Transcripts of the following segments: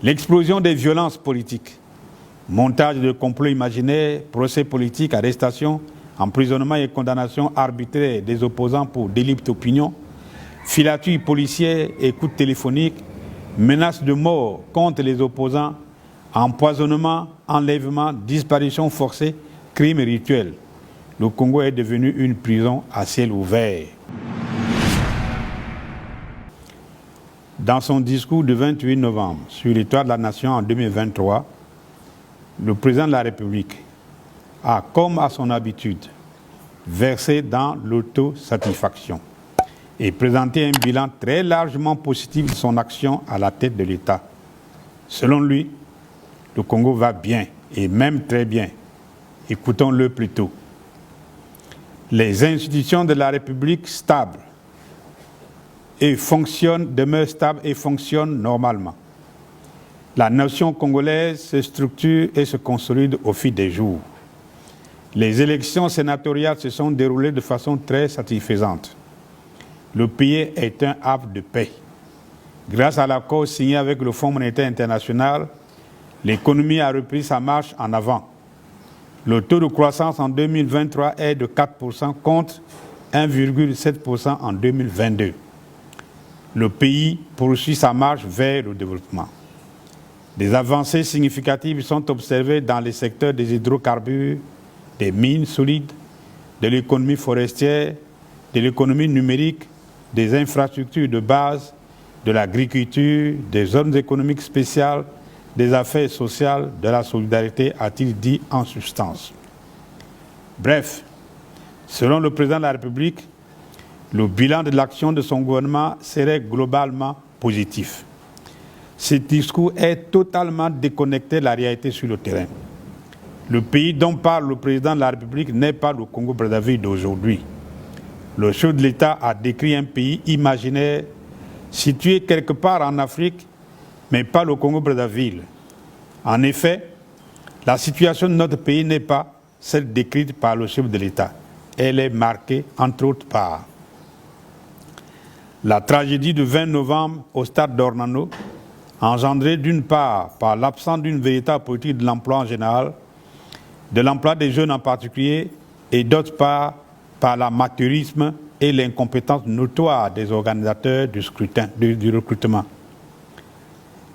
L'explosion des violences politiques, montage de complots imaginaires, procès politiques, arrestations, emprisonnement et condamnation arbitraire des opposants pour délit d'opinion, filature policière, écoute téléphonique, menaces de mort contre les opposants, empoisonnement, enlèvement, disparition forcée, crimes rituels. Le Congo est devenu une prison à ciel ouvert. Dans son discours du 28 novembre sur l'Étoile de la Nation en 2023, le président de la République a, comme à son habitude, versé dans l'autosatisfaction et présenté un bilan très largement positif de son action à la tête de l'État. Selon lui, le Congo va bien, et même très bien. Écoutons-le plutôt. Les institutions de la République demeurent stables et fonctionnent normalement. La nation congolaise se structure et se consolide au fil des jours. Les élections sénatoriales se sont déroulées de façon très satisfaisante. Le pays est un havre de paix. Grâce à l'accord signé avec le Fonds monétaire international, l'économie a repris sa marche en avant. Le taux de croissance en 2023 est de 4% contre 1,7% en 2022. Le pays poursuit sa marche vers le développement. Des avancées significatives sont observées dans les secteurs des hydrocarbures, des mines solides, de l'économie forestière, de l'économie numérique, des infrastructures de base, de l'agriculture, des zones économiques spéciales, des affaires sociales, de la solidarité, a-t-il dit en substance. Bref, selon le président de la République, le bilan de l'action de son gouvernement serait globalement positif. Ce discours est totalement déconnecté de la réalité sur le terrain. Le pays dont parle le président de la République n'est pas le Congo-Brazzaville d'aujourd'hui. Le chef de l'État a décrit un pays imaginaire situé quelque part en Afrique, mais pas le Congo-Brazzaville. En effet, la situation de notre pays n'est pas celle décrite par le chef de l'État. Elle est marquée, entre autres, par la tragédie du 20 novembre au stade d'Ornano, engendrée d'une part par l'absence d'une véritable politique de l'emploi en général, de l'emploi des jeunes en particulier, et d'autre part par l'amateurisme et l'incompétence notoire des organisateurs du recrutement.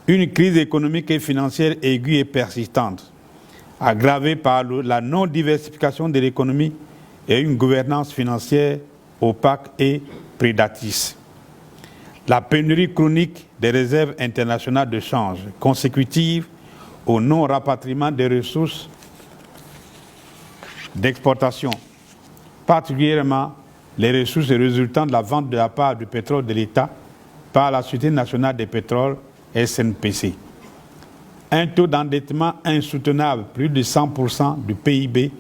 Une crise économique et financière aiguë et persistante, aggravée par la non-diversification de l'économie et une gouvernance financière opaque et prédatrice. La pénurie chronique des réserves internationales de change, consécutive au non-rapatriement des ressources d'exportation, particulièrement les ressources résultant de la vente de la part du pétrole de l'État par la Société nationale des pétroles, SNPC. Un taux d'endettement insoutenable, plus de 100% du PIB,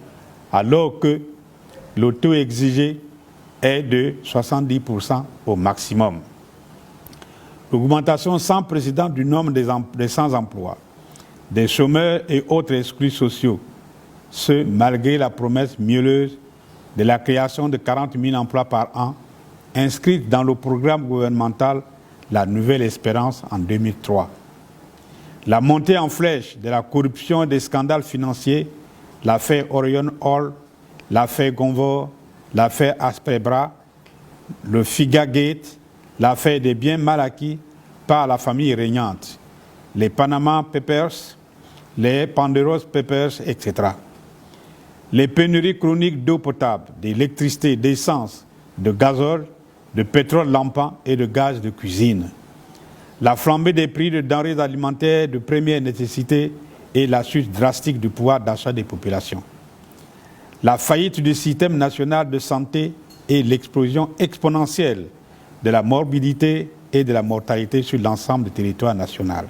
alors que le taux exigé est de 70% au maximum. L'augmentation sans précédent du nombre des sans-emploi, des chômeurs et autres exclus sociaux, ce malgré la promesse mielleuse de la création de 40 000 emplois par an, inscrite dans le programme gouvernemental La Nouvelle Espérance en 2003. La montée en flèche de la corruption et des scandales financiers, l'affaire Orion Hall, l'affaire Gonvor, l'affaire Aspebra, le Figagate, l'affaire des biens mal acquis par la famille régnante, les Panama Papers, les Panderos Papers, etc. Les pénuries chroniques d'eau potable, d'électricité, d'essence, de gazole, de pétrole lampant et de gaz de cuisine. La flambée des prix de denrées alimentaires de première nécessité et la chute drastique du pouvoir d'achat des populations. La faillite du système national de santé et l'explosion exponentielle de la morbidité et de la mortalité sur l'ensemble du territoire national.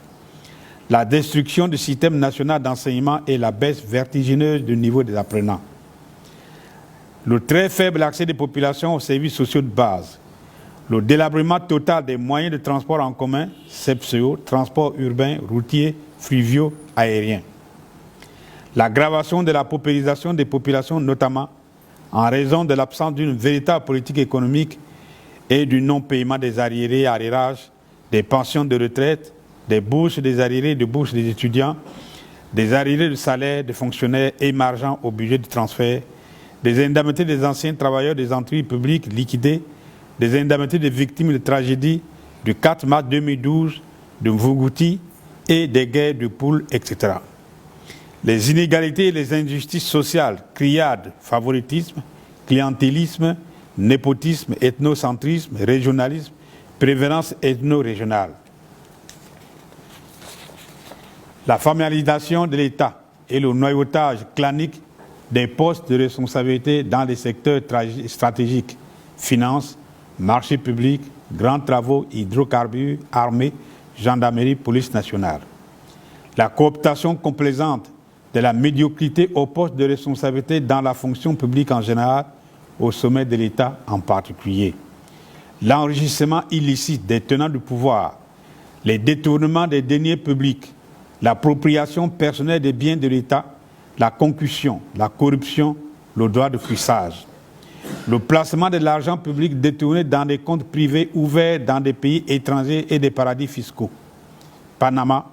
La destruction du système national d'enseignement et la baisse vertigineuse du niveau des apprenants. Le très faible accès des populations aux services sociaux de base. Le délabrement total des moyens de transport en commun, CEPSEO, transport urbain, routier, fluviaux, aérien. L'aggravation de la paupérisation des populations, notamment en raison de l'absence d'une véritable politique économique et du non-paiement des arriérés, arrérages, des pensions de retraite des bourses, des arriérés de bourses des étudiants, des arriérés de salaire des fonctionnaires émargeant au budget de transfert, des indemnités des anciens travailleurs des entreprises publiques liquidées, des indemnités des victimes de tragédies du 4 mars 2012, de Mvugouti et des guerres de poules, etc. Les inégalités et les injustices sociales, criades, favoritisme, clientélisme, népotisme, ethnocentrisme, régionalisme, préférence ethno-régionale. La familiarisation de l'État et le noyautage clanique des postes de responsabilité dans les secteurs stratégiques, finances, marchés publics, grands travaux, hydrocarbures, armée, gendarmerie, police nationale. La cooptation complaisante de la médiocrité aux postes de responsabilité dans la fonction publique en général, au sommet de l'État en particulier. L'enrichissement illicite des tenants du pouvoir, les détournements des deniers publics, l'appropriation personnelle des biens de l'État, la concussion, la corruption, le droit de fuissage. Le placement de l'argent public détourné dans des comptes privés ouverts dans des pays étrangers et des paradis fiscaux. Panama,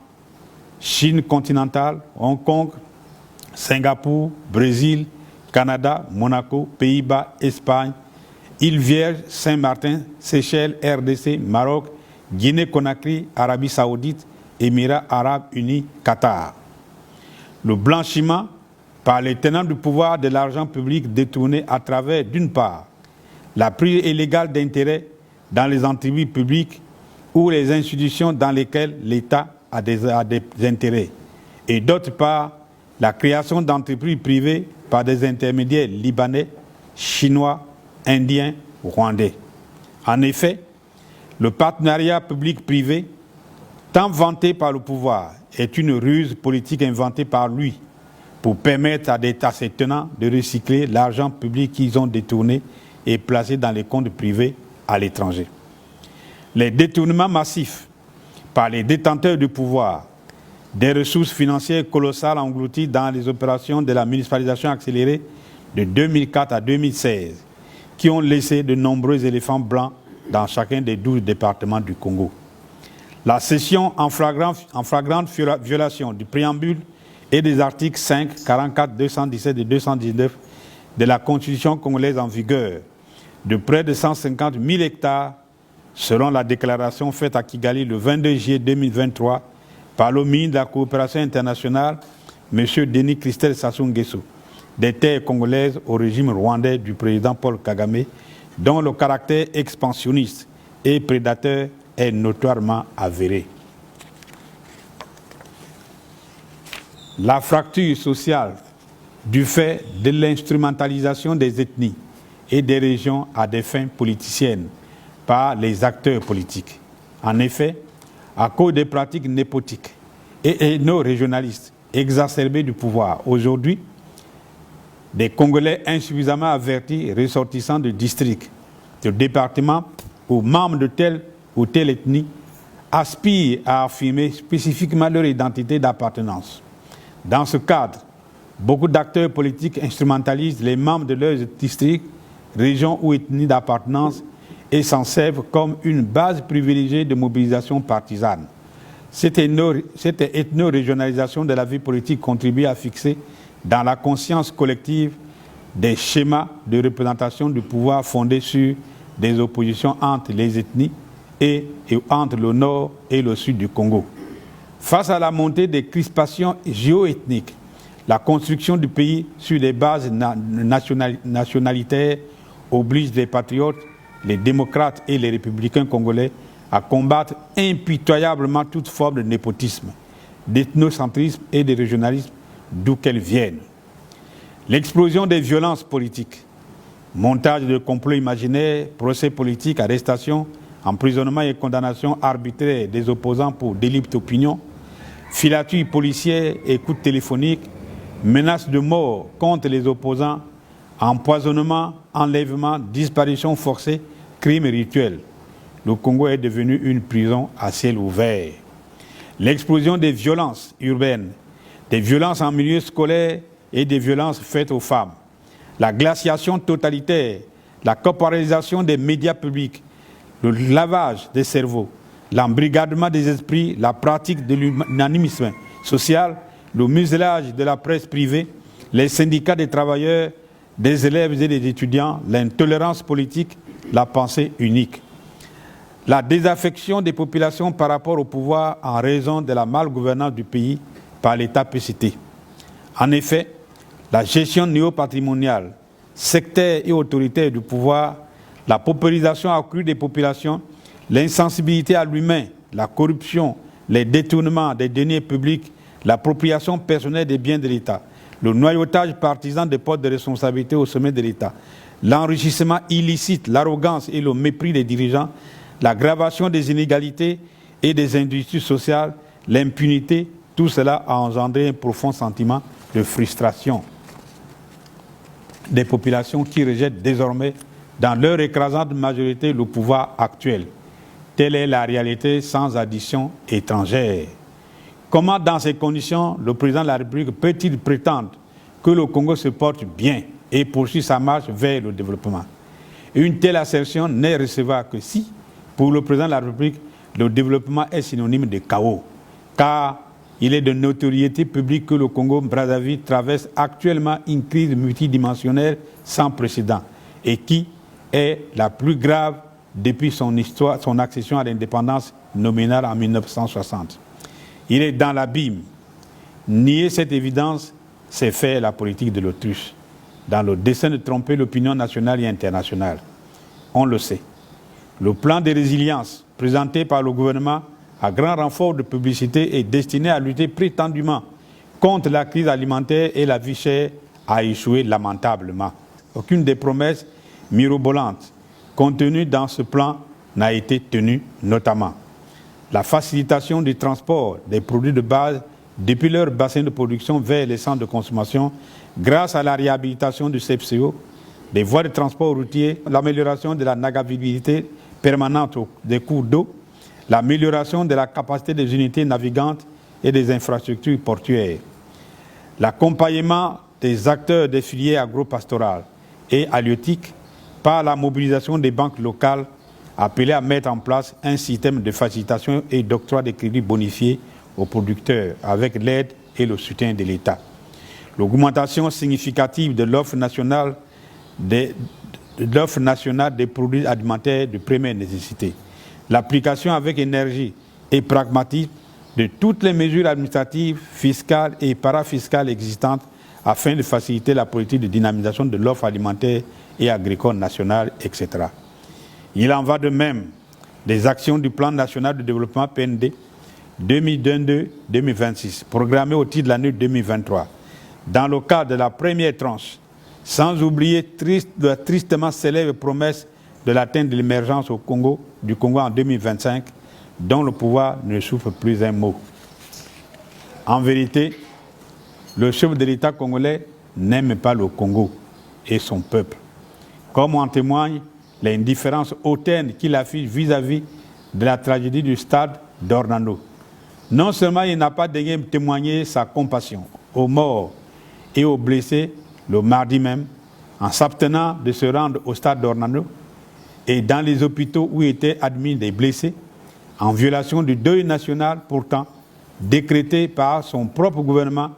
Chine continentale, Hong Kong, Singapour, Brésil, Canada, Monaco, Pays-Bas, Espagne, Îles Vierges, Saint-Martin, Seychelles, RDC, Maroc, Guinée-Conakry, Arabie Saoudite, Émirats Arabes Unis, Qatar. Le blanchiment par les tenants du pouvoir de l'argent public détourné à travers, d'une part, la prise illégale d'intérêts dans les entreprises publiques ou les institutions dans lesquelles l'État a des intérêts, et d'autre part, la création d'entreprises privées par des intermédiaires libanais, chinois, indiens, rwandais. En effet, le partenariat public-privé, tant vanté par le pouvoir, est une ruse politique inventée par lui pour permettre à ses tenants de recycler l'argent public qu'ils ont détourné et placé dans les comptes privés à l'étranger. Les détournements massifs par les détenteurs du pouvoir des ressources financières colossales englouties dans les opérations de la municipalisation accélérée de 2004 à 2016, qui ont laissé de nombreux éléphants blancs dans chacun des 12 départements du Congo. La cession en flagrante violation du préambule et des articles 5, 44, 217 et 219 de la Constitution congolaise en vigueur de près de 150 000 hectares, selon la déclaration faite à Kigali le 22 juillet 2023 par le ministre de la Coopération internationale, M. Denis Christelle Sassou Nguesso, des terres congolaises au régime rwandais du président Paul Kagame, dont le caractère expansionniste et prédateur est notoirement avéré. La fracture sociale du fait de l'instrumentalisation des ethnies et des régions à des fins politiciennes par les acteurs politiques. En effet, à cause des pratiques népotiques et ethno-régionalistes exacerbées du pouvoir, aujourd'hui, des Congolais insuffisamment avertis, ressortissants de districts, de départements ou membres de telle ou telle ethnie, aspirent à affirmer spécifiquement leur identité d'appartenance. Dans ce cadre, beaucoup d'acteurs politiques instrumentalisent les membres de leurs districts, régions ou ethnies d'appartenance et s'en servent comme une base privilégiée de mobilisation partisane. Cette ethno-régionalisation de la vie politique contribue à fixer dans la conscience collective des schémas de représentation du pouvoir fondés sur des oppositions entre les ethnies et entre le nord et le sud du Congo. Face à la montée des crispations géoethniques, la construction du pays sur des bases nationalitaires oblige les patriotes, les démocrates et les républicains congolais à combattre impitoyablement toute forme de népotisme, d'ethnocentrisme et de régionalisme, d'où qu'elles viennent. L'explosion des violences politiques, montage de complots imaginaires, procès politiques, arrestations, emprisonnement et condamnation arbitraire des opposants pour délits d'opinion, filature policière, écoute téléphonique, menaces de mort contre les opposants, empoisonnement, enlèvement, disparition forcée, crimes rituels. Le Congo est devenu une prison à ciel ouvert. L'explosion des violences urbaines, des violences en milieu scolaire et des violences faites aux femmes. La glaciation totalitaire, la corporalisation des médias publics, le lavage des cerveaux, l'embrigadement des esprits, la pratique de l'unanimisme social, le muselage de la presse privée, les syndicats des travailleurs, des élèves et des étudiants, l'intolérance politique, la pensée unique. La désaffection des populations par rapport au pouvoir en raison de la malgouvernance du pays par l'État précité. En effet, la gestion néo-patrimoniale, sectaire et autoritaire du pouvoir, la paupérisation accrue des populations, l'insensibilité à l'humain, la corruption, les détournements des deniers publics, l'appropriation personnelle des biens de l'État, le noyautage partisan des postes de responsabilité au sommet de l'État, l'enrichissement illicite, l'arrogance et le mépris des dirigeants, l'aggravation des inégalités et des injustices sociales, l'impunité, tout cela a engendré un profond sentiment de frustration des populations qui rejettent désormais dans leur écrasante majorité le pouvoir actuel. Telle est la réalité sans addition étrangère. Comment, dans ces conditions, le président de la République peut-il prétendre que le Congo se porte bien et poursuit sa marche vers le développement? Une telle assertion n'est recevable que si, pour le président de la République, le développement est synonyme de chaos, car il est de notoriété publique que le Congo-Brazzaville traverse actuellement une crise multidimensionnelle sans précédent et qui est la plus grave depuis son accession à l'indépendance nominale en 1960. Il est dans l'abîme. Nier cette évidence, c'est faire la politique de l'autruche, dans le dessein de tromper l'opinion nationale et internationale. On le sait. Le plan de résilience présenté par le gouvernement à grand renfort de publicité est destiné à lutter prétendument contre la crise alimentaire et la vie chère a échoué lamentablement. Aucune des promesses mirobolantes contenues dans ce plan n'a été tenue, notamment la facilitation du transport des produits de base depuis leur bassin de production vers les centres de consommation grâce à la réhabilitation du CEPCO, des voies de transport routier, l'amélioration de la navigabilité permanente des cours d'eau, l'amélioration de la capacité des unités navigantes et des infrastructures portuaires, l'accompagnement des acteurs des filières agro-pastorales et halieutiques par la mobilisation des banques locales appelées à mettre en place un système de facilitation et d'octroi de crédits bonifiés aux producteurs avec l'aide et le soutien de l'État. L'augmentation significative de l'offre nationale des produits alimentaires de première nécessité. L'application avec énergie et pragmatisme de toutes les mesures administratives, fiscales et parafiscales existantes afin de faciliter la politique de dynamisation de l'offre alimentaire et agricole nationale, etc. Il en va de même des actions du Plan national de développement PND 2022-2026, programmé au titre de l'année 2023, dans le cadre de la première tranche, sans oublier la tristement célèbre promesse de l'atteinte de l'émergence du Congo en 2025, dont le pouvoir ne souffre plus un mot. En vérité, le chef de l'État congolais n'aime pas le Congo et son peuple, comme en témoigne l'indifférence hautaine qu'il affiche vis-à-vis de la tragédie du stade d'Ornano. Non seulement il n'a pas daigné témoigner sa compassion aux morts et aux blessés le mardi même, en s'abstenant de se rendre au stade d'Ornano et dans les hôpitaux où étaient admis des blessés, en violation du deuil national pourtant décrété par son propre gouvernement,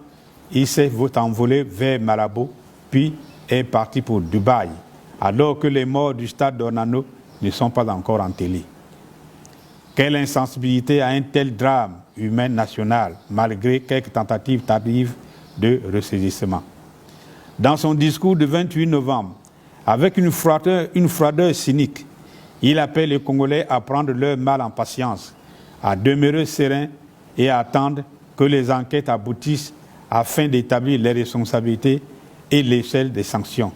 il s'est envolé vers Malabo, puis est parti pour Dubaï, alors que les morts du stade d'Ornano ne sont pas encore entailés. Quelle insensibilité à un tel drame humain national, malgré quelques tentatives tardives de ressaisissement. Dans son discours du 28 novembre, avec une froideur cynique, il appelle les Congolais à prendre leur mal en patience, à demeurer sereins et à attendre que les enquêtes aboutissent afin d'établir les responsabilités et l'échelle des sanctions.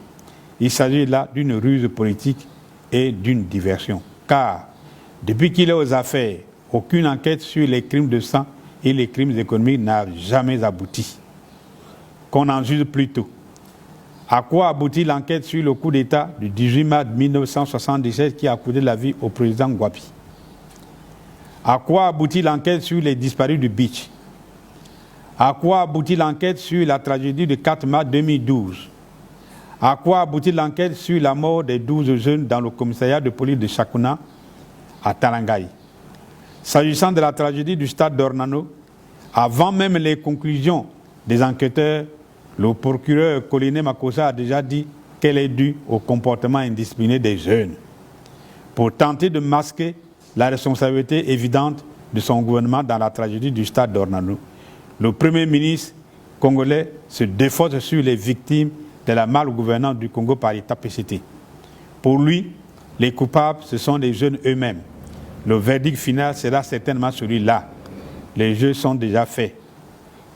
Il s'agit là d'une ruse politique et d'une diversion. Car, depuis qu'il est aux affaires, aucune enquête sur les crimes de sang et les crimes économiques n'a jamais abouti. Qu'on en juge plus tôt. À quoi aboutit l'enquête sur le coup d'État du 18 mars 1977 qui a coûté la vie au président Ngouabi? À quoi aboutit l'enquête sur les disparus du Beach? À quoi aboutit l'enquête sur la tragédie du 4 mars 2012? À quoi aboutit l'enquête sur la mort des 12 jeunes dans le commissariat de police de Chakuna à Tarangaï? S'agissant de la tragédie du stade d'Ornano, avant même les conclusions des enquêteurs, le procureur Coliné Makossa a déjà dit qu'elle est due au comportement indiscipliné des jeunes. Pour tenter de masquer la responsabilité évidente de son gouvernement dans la tragédie du stade d'Ornano, le Premier ministre congolais se défausse sur les victimes de la malgouvernance du Congo par l'État PCT. Pour lui, les coupables, ce sont les jeunes eux-mêmes. Le verdict final sera certainement celui-là. Les jeux sont déjà faits.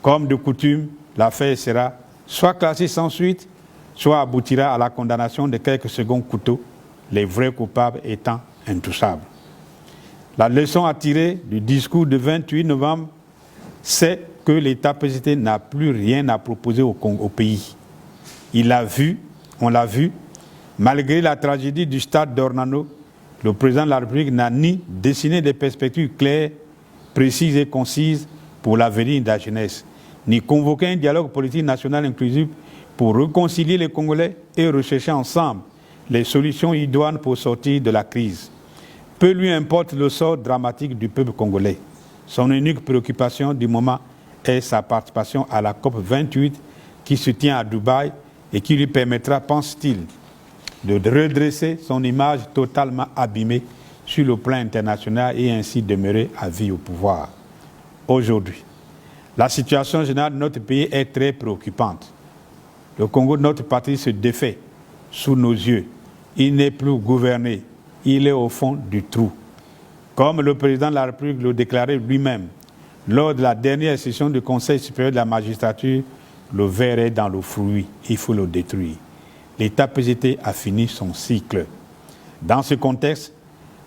Comme de coutume, l'affaire sera soit classée sans suite, soit aboutira à la condamnation de quelques seconds couteaux, les vrais coupables étant intouchables. La leçon à tirer du discours du 28 novembre, c'est que l'État PCT n'a plus rien à proposer au pays. Il l'a vu, on l'a vu, malgré la tragédie du stade d'Ornano, le président de la République n'a ni dessiné des perspectives claires, précises et concises pour l'avenir de la jeunesse, ni convoqué un dialogue politique national inclusif pour réconcilier les Congolais et rechercher ensemble les solutions idoines pour sortir de la crise. Peu lui importe le sort dramatique du peuple congolais. Son unique préoccupation du moment est sa participation à la COP 28 qui se tient à Dubaï et qui lui permettra, pense-t-il, de redresser son image totalement abîmée sur le plan international et ainsi demeurer à vie au pouvoir. Aujourd'hui, la situation générale de notre pays est très préoccupante. Le Congo, notre patrie, se défait sous nos yeux. Il n'est plus gouverné, il est au fond du trou. Comme le président de la République le déclarait lui-même, lors de la dernière session du Conseil supérieur de la magistrature, le verre est dans le fruit, il faut le détruire. L'État PCT a fini son cycle. Dans ce contexte,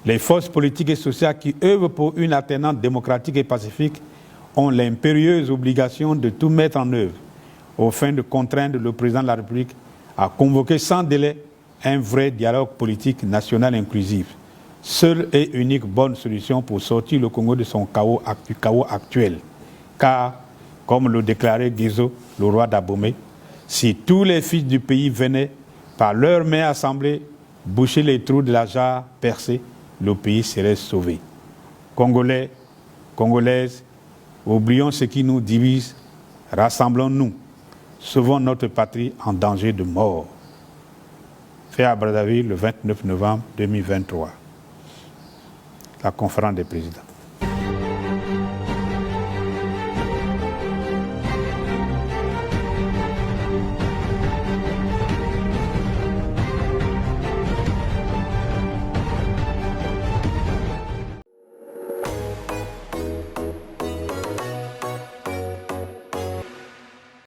les forces politiques et sociales qui œuvrent pour une alternance démocratique et pacifique ont l'impérieuse obligation de tout mettre en œuvre au fin de contraindre le président de la République à convoquer sans délai un vrai dialogue politique national inclusif. Seule et unique bonne solution pour sortir le Congo de son chaos actuel. Car, comme le déclarait Guizo, le roi d'Abomey, si tous les fils du pays venaient, par leurs mains assemblées, boucher les trous de la jarre percée, le pays serait sauvé. Congolais, Congolaises, oublions ce qui nous divise, rassemblons-nous, sauvons notre patrie en danger de mort. Fait à Brazzaville le 29 novembre 2023. La conférence des présidents.